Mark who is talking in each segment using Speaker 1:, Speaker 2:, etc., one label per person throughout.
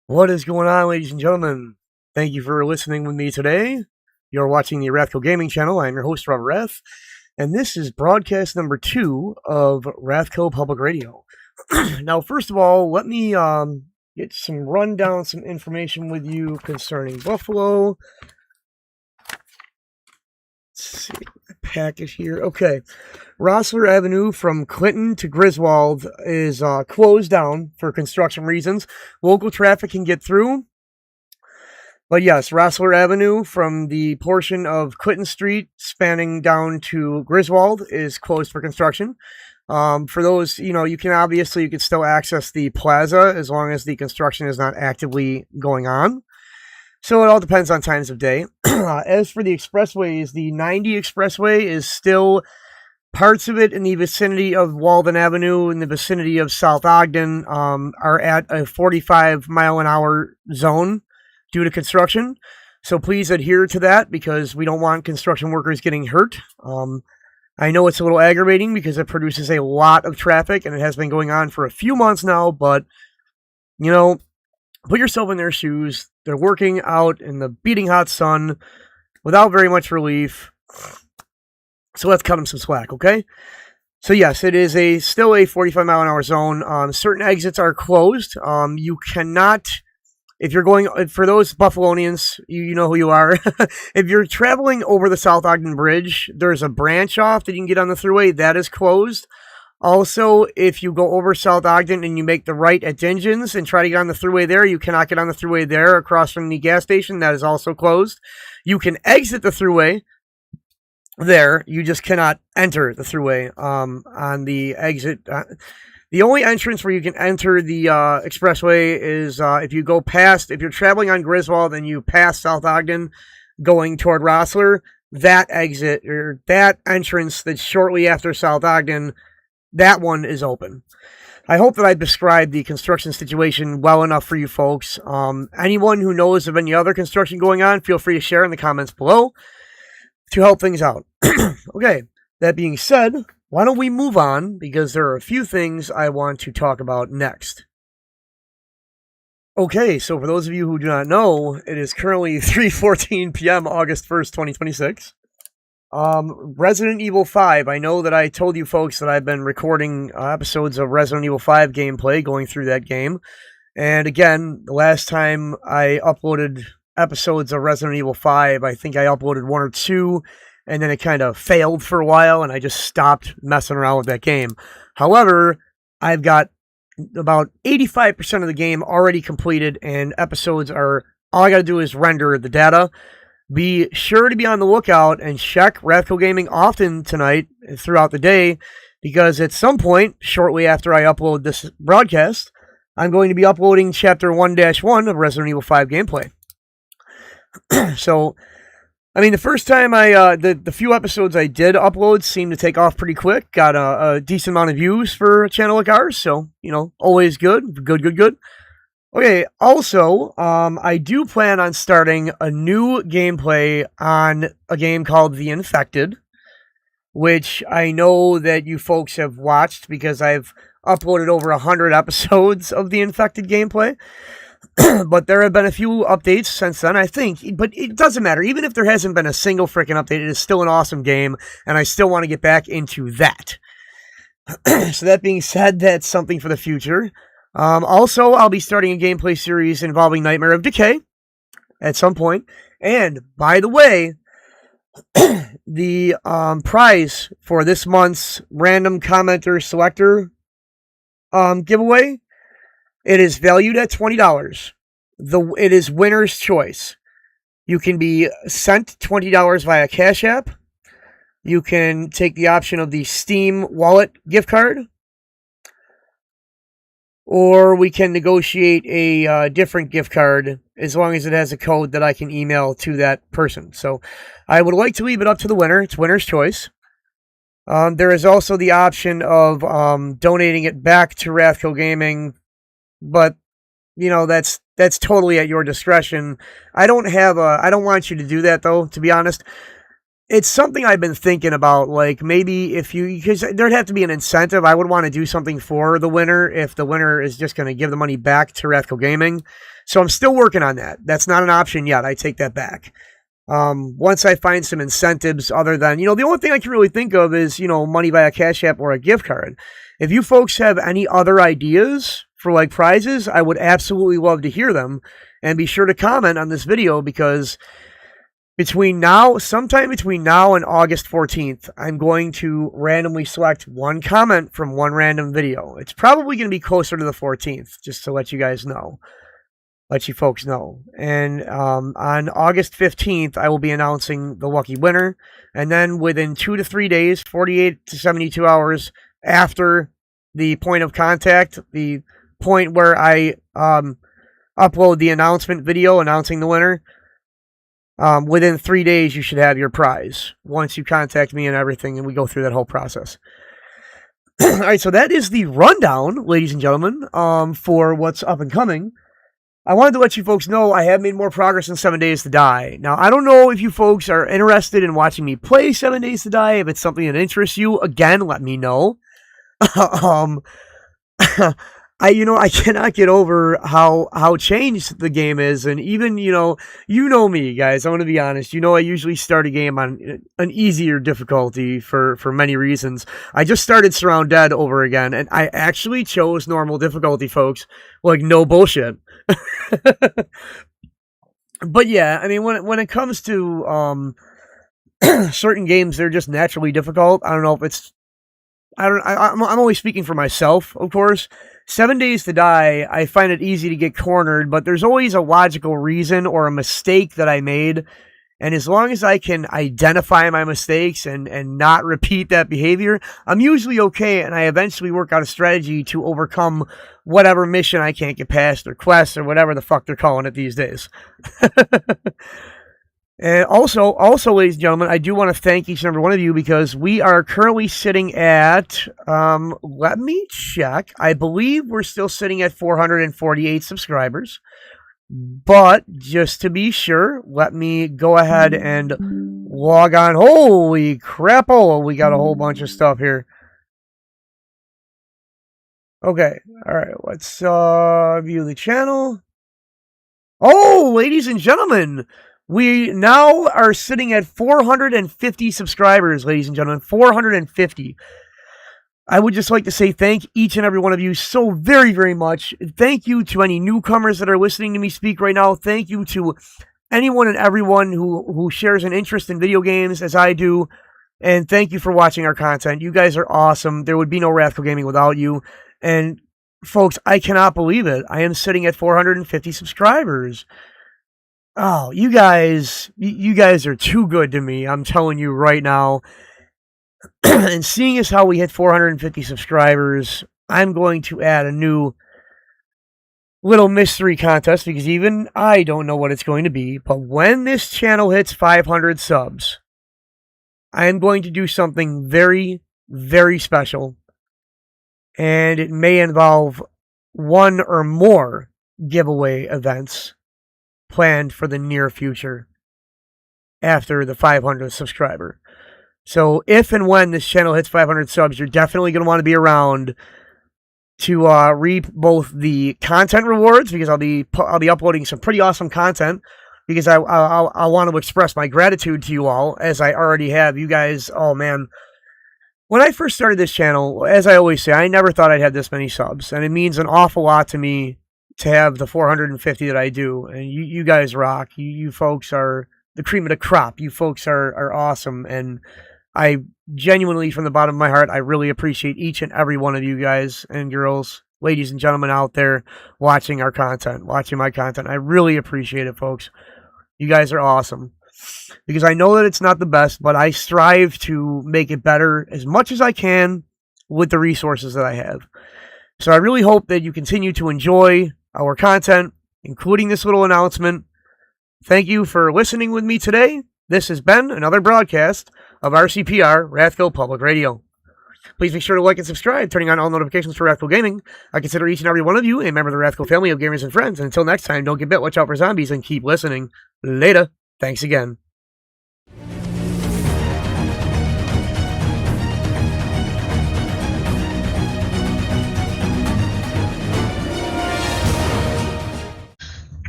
Speaker 1: What is going on, ladies and gentlemen? Thank you for listening with me today. You're watching the RathCo Gaming Channel. I'm your host, Rob Rath, and this is broadcast number 2 of RathCo Public Radio. Now, first of all, let me get some rundown, some information with you concerning Buffalo. Let's see, package here. Okay. Rossler Avenue from Clinton to Griswold is closed down for construction reasons. Local traffic can get through. But yes, Rossler Avenue from the portion of Clinton Street spanning down to Griswold is closed for construction. For those, you can still access the plaza as long as the construction is not actively going on. So it all depends on times of day. As for the expressways, the 90 expressway is still parts of it in the vicinity of Walden Avenue, in the vicinity of South Ogden, are at a 45-mile-an-hour zone due to construction. So please adhere to that because we don't want construction workers getting hurt. I know it's a little aggravating because it produces a lot of traffic, and it has been going on for a few months now, but, put yourself in their shoes. They're working out in the beating hot sun without very much relief. So let's cut them some slack, okay? So yes, it is still a 45-mile-an-hour zone. Certain exits are closed. You cannot, if you're going, for those Buffalonians, you know who you are. If you're traveling over the South Ogden Bridge, there's a branch off that you can get on the thruway. That is closed. Also, if you go over South Ogden and you make the right at Dingens and try to get on the thruway there, you cannot get on the thruway there across from the gas station. That is also closed. You can exit the thruway there, you just cannot enter the thruway on the exit. The only entrance where you can enter the expressway is if you're traveling on Griswold and you pass South Ogden going toward Rossler, that exit or that entrance that's shortly after South Ogden, that one is open. I hope that I described the construction situation well enough for you folks. Anyone who knows of any other construction going on, feel free to share in the comments below to help things out. Okay, that being said, why don't we move on, because there are a few things I want to talk about next. Okay, so for those of you who do not know, it is currently 3:14 p.m. August 1st, 2026. Resident Evil 5, I know that I told you folks that I've been recording episodes of Resident Evil 5 gameplay, going through that game. And again, the last time I uploaded episodes of Resident Evil 5, I think I uploaded 1 or 2, and then it kind of failed for a while, and I just stopped messing around with that game. However, I've got about 85% of the game already completed, and episodes are, all I gotta do is render the data. Be sure to be on the lookout and check RathCo Gaming often tonight throughout the day, because at some point, shortly after I upload this broadcast, I'm going to be uploading Chapter 1-1 of Resident Evil 5 gameplay. So, I mean, the first time the few episodes I did upload seemed to take off pretty quick. Got a decent amount of views for a channel like ours, so, always good. Good. Okay, also, I do plan on starting a new gameplay on a game called The Infected, which I know that you folks have watched because I've uploaded over 100 episodes of The Infected gameplay. But there have been a few updates since then, I think. But it doesn't matter. Even if there hasn't been a single freaking update, it is still an awesome game, and I still want to get back into that. So that being said, that's something for the future. Also, I'll be starting a gameplay series involving Nightmare of Decay at some point. And, by the way, the prize for this month's Random Commenter Selector giveaway, it is valued at $20. It is winner's choice. You can be sent $20 via Cash App. You can take the option of the Steam Wallet gift card. Or we can negotiate a different gift card as long as it has a code that I can email to that person. So I would like to leave it up to the winner. It's winner's choice. There is also the option of donating it back to RathCo Gaming, but that's totally at your discretion. I don't want you to do that, though, to be honest. it's something I've been thinking about, like maybe because there'd have to be an incentive. I would want to do something for the winner if the winner is just going to give the money back to RathCo Gaming. So I'm still working on that. That's not an option yet. I take that back. Once I find some incentives other than, the only thing I can really think of is, money via Cash App or a gift card. If you folks have any other ideas for like prizes, I would absolutely love to hear them, and be sure to comment on this video, because sometime between now and August 14th, I'm going to randomly select one comment from one random video. It's probably going to be closer to the 14th, just to let you guys know. Let you folks know. And on August 15th, I will be announcing the lucky winner. And then within 2 to 3 days, 48 to 72 hours after the point of contact, the point where I upload the announcement video announcing the winner, within 3 days, you should have your prize once you contact me and everything, and we go through that whole process. All right, so that is the rundown, ladies and gentlemen, for what's up and coming. I wanted to let you folks know I have made more progress in 7 Days to Die. Now, I don't know if you folks are interested in watching me play 7 Days to Die. If it's something that interests you, again, let me know. I cannot get over how changed the game is, and even, me, guys, I'm going to be honest, I usually start a game on an easier difficulty for many reasons. I just started Surround Dead over again, and I actually chose normal difficulty, folks, like, no bullshit. But yeah, I mean, when it comes to, certain games, they're just naturally difficult. I don't know if it's, I'm only speaking for myself, of course. 7 Days to Die, I find it easy to get cornered, but there's always a logical reason or a mistake that I made. And as long as I can identify my mistakes and not repeat that behavior, I'm usually okay, and I eventually work out a strategy to overcome whatever mission I can't get past, or quest, or whatever the fuck they're calling it these days. And also, ladies and gentlemen, I do want to thank each and every one of you, because we are currently sitting at, let me check. I believe we're still sitting at 448 subscribers. But just to be sure, let me go ahead and log on. Holy crap, oh, we got a whole bunch of stuff here. Okay, all right, let's view the channel. Oh, ladies and gentlemen, we now are sitting at 450 subscribers, ladies and gentlemen, 450. I would just like to say thank each and every one of you so very, very much. Thank you to any newcomers that are listening to me speak right now. Thank you to anyone and everyone who shares an interest in video games as I do. And thank you for watching our content. You guys are awesome. There would be no RathCo Gaming without you. And folks, I cannot believe it. I am sitting at 450 subscribers. Oh, you guys are too good to me. I'm telling you right now. And seeing as how we hit 450 subscribers, I'm going to add a new little mystery contest, because even I don't know what it's going to be. But when this channel hits 500 subs, I am going to do something very, very special. And it may involve one or more giveaway events planned for the near future after the 500th subscriber. So if and when this channel hits 500 subs, you're definitely going to want to be around to reap both the content rewards, because I'll be uploading some pretty awesome content, because I want to express my gratitude to you all, as I already have. You guys, oh man. When I first started this channel, as I always say, I never thought I'd have this many subs, and it means an awful lot to me to have the 450 that I do. And you guys rock. You folks are the cream of the crop. You folks are awesome, and I genuinely, from the bottom of my heart, I really appreciate each and every one of you guys and girls, ladies and gentlemen out there watching our content, watching my content. I really appreciate it, folks. You guys are awesome. Because I know that it's not the best, but I strive to make it better as much as I can with the resources that I have. So I really hope that you continue to enjoy our content, including this little announcement. Thank you for listening with me today. This has been another broadcast of R.C.P.R. RathCo Public Radio. Please make sure to like and subscribe, turning on all notifications for RathCo Gaming. I consider each and every one of you a member of the RathCo family of gamers and friends. And until next time, don't get bit, watch out for zombies, and keep listening. Later. Thanks again.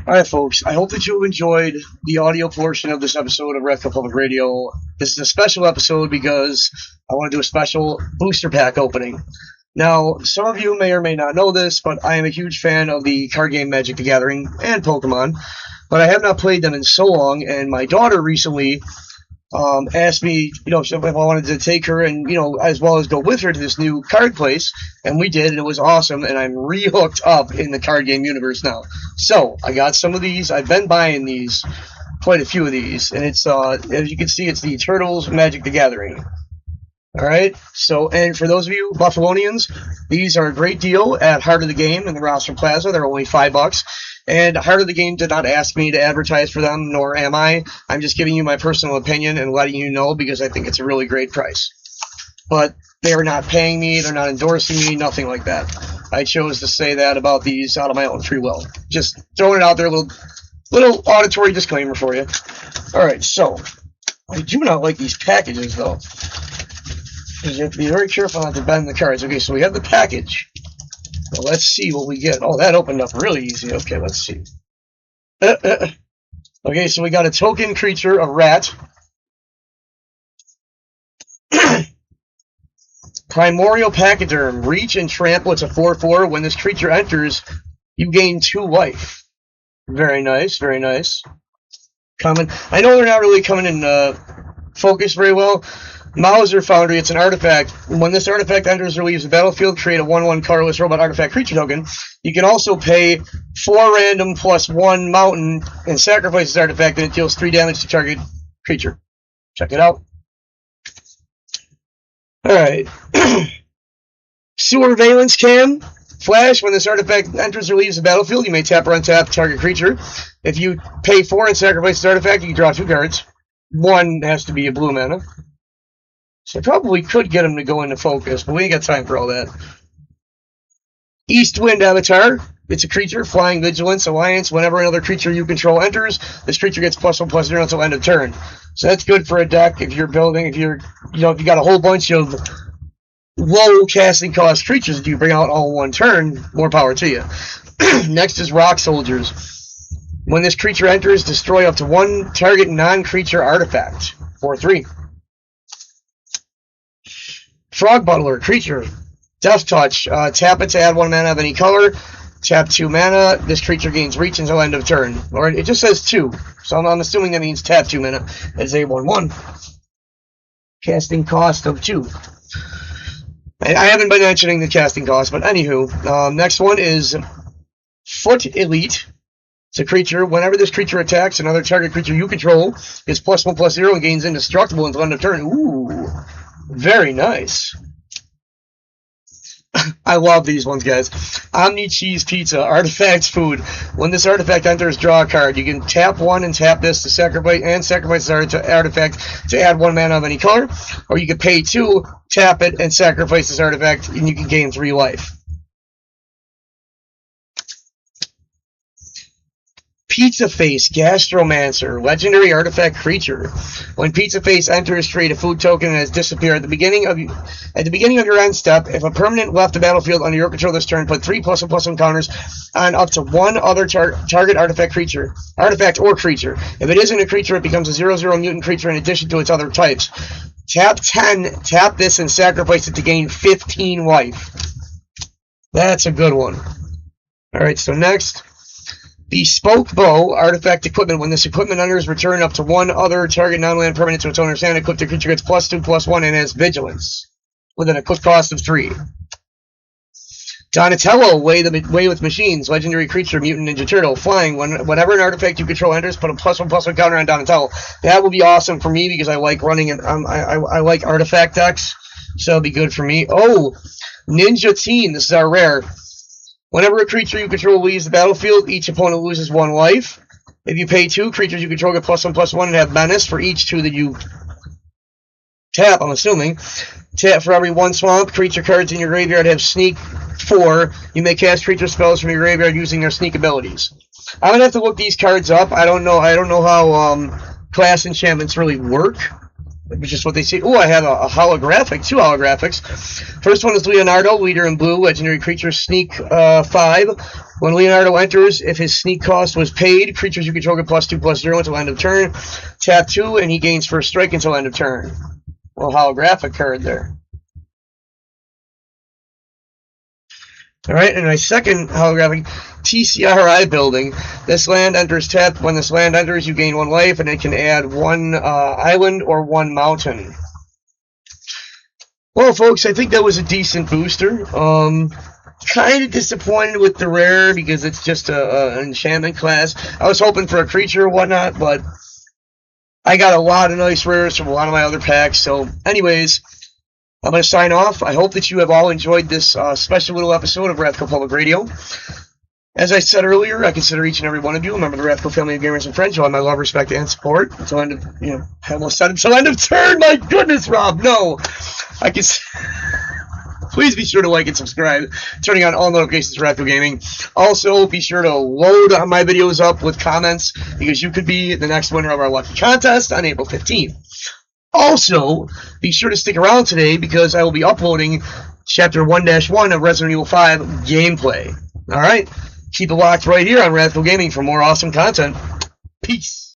Speaker 1: Alright, folks, I hope that you enjoyed the audio portion of this episode of RathCo Public Radio. This is a special episode because I want to do a special booster pack opening. Now, some of you may or may not know this, but I am a huge fan of the card game Magic the Gathering and Pokemon, but I have not played them in so long, and my daughter recently asked me, if I wanted to take her and, as well as go with her to this new card place, and we did, and it was awesome, and I'm re-hooked up in the card game universe now. So, I got some of these. I've been buying these, quite a few of these, and it's, as you can see, it's the Turtles Magic the Gathering. Alright, so, and for those of you Buffalonians, these are a great deal at Heart of the Game in the Roster Plaza. They're only $5. And Heart of the Game did not ask me to advertise for them, nor am I. I'm just giving you my personal opinion and letting you know because I think it's a really great price. But they're not paying me, they're not endorsing me, nothing like that. I chose to say that about these out of my own free will. Just throwing it out there, a little auditory disclaimer for you. Alright, so, I do not like these packages, though. Because you have to be very careful not to bend the cards. Okay, so we have the package. Well, let's see what we get. Oh, that opened up really easy. Okay, let's see. Okay, so we got a token creature, a rat. Primordial Pachyderm. Reach and trample. It's a 4/4. When this creature enters, you gain 2 life. Very nice, very nice. Common. I know they're not really coming in focus very well. Mauser Foundry, it's an artifact. When this artifact enters or leaves the battlefield, create a 1/1 colorless robot artifact creature token. You can also pay 4 random plus 1 mountain and sacrifice this artifact, and it deals 3 damage to target creature. Check it out. Alright. Surveillance Cam. Flash, when this artifact enters or leaves the battlefield, you may tap or untap target creature. If you pay 4 and sacrifice this artifact, you can draw 2 cards. 1 has to be a blue mana. So I probably could get him to go into focus, but we ain't got time for all that. Eastwind Avatar. It's a creature, Flying Vigilance, Alliance. Whenever another creature you control enters, this creature gets +1/+0 until end of turn. So that's good for a deck if you're building, if you got a whole bunch of low casting cost creatures that you bring out all in one turn, more power to you. Next is Rock Soldiers. When this creature enters, destroy up to 1 target non-creature artifact. 4/3. Frog Butler, creature, Death Touch, tap it to add 1 mana of any color, tap 2 mana, this creature gains reach until end of turn. Or it just says 2, so I'm assuming that means tap 2 mana. It's a 1/1. Casting cost of 2. I haven't been mentioning the casting cost, but anywho, next one is Foot Elite. It's a creature. Whenever this creature attacks another target creature you control, it's +1/+0 and gains indestructible until end of turn. Ooh. Very nice. I love these ones, guys. Omni Cheese Pizza, artifact food. When this artifact enters, draw a card. You can tap 1 and tap this to sacrifice this artifact to add 1 mana of any color, or you can pay 2, tap it, and sacrifice this artifact, and you can gain 3 life. Pizza Face, Gastromancer, legendary artifact creature. When Pizza Face enters, create a food token and has disappeared at the beginning of your end step. If a permanent left the battlefield under your control this turn, put 3 +1/+1 counters on up to 1 other target artifact or creature. If it isn't a creature, it becomes a 0/0 mutant creature in addition to its other types. Tap 10, tap this, and sacrifice it to gain 15 life. That's a good one. Alright, so next. Bespoke Bow, artifact equipment. When this equipment enters, return up to 1 other target non-land permanent to its owner's hand. Equipped creature gets +2/+1 and has vigilance, with an equip cost of 3. Donatello, Way with Machines, legendary creature, mutant ninja turtle, flying. Whenever an artifact you control enters, put a +1/+1 counter on Donatello. That will be awesome for me because I like running and I like artifact decks, so it'll be good for me. Oh, Ninja Teen, this is our rare. Whenever a creature you control leaves the battlefield, each opponent loses 1 life. If you pay 2, creatures you control get +1/+1 and have menace for each 2 that you tap, I'm assuming. Tap for every 1 swamp. Creature cards in your graveyard have sneak 4. You may cast creature spells from your graveyard using their sneak abilities. I'm gonna have to look these cards up. I don't know how class enchantments really work. which is what they say. Oh, I have a holographic, 2 holographics. First one is Leonardo, leader in blue, legendary creature, sneak 5. When Leonardo enters, if his sneak cost was paid, creatures you control get +2/+0 until end of turn. Tap 2, and he gains first strike until end of turn. Well, holographic card there. Alright, and my second holographic, TCRI building. This land enters tapped. When this land enters, you gain 1 life, and it can add 1 island or 1 mountain. Well, folks, I think that was a decent booster. Kind of disappointed with the rare because it's just an enchantment class. I was hoping for a creature or whatnot, but I got a lot of nice rares from a lot of my other packs. So, anyways, I'm going to sign off. I hope that you have all enjoyed this special little episode of RathCo Public Radio. As I said earlier, I consider each and every one of you a member of the RathCo family of gamers and friends. You all have my love, respect, and support. Until end of, I almost said until end of turn. My goodness, Rob, no. I can. Please be sure to like and subscribe, turning on all notifications for RathCo Gaming. Also, be sure to load my videos up with comments because you could be the next winner of our lucky contest on April 15th. Also, be sure to stick around today because I will be uploading Chapter 1-1 of Resident Evil 5 gameplay. Alright? Keep it locked right here on RathCo Gaming for more awesome content. Peace.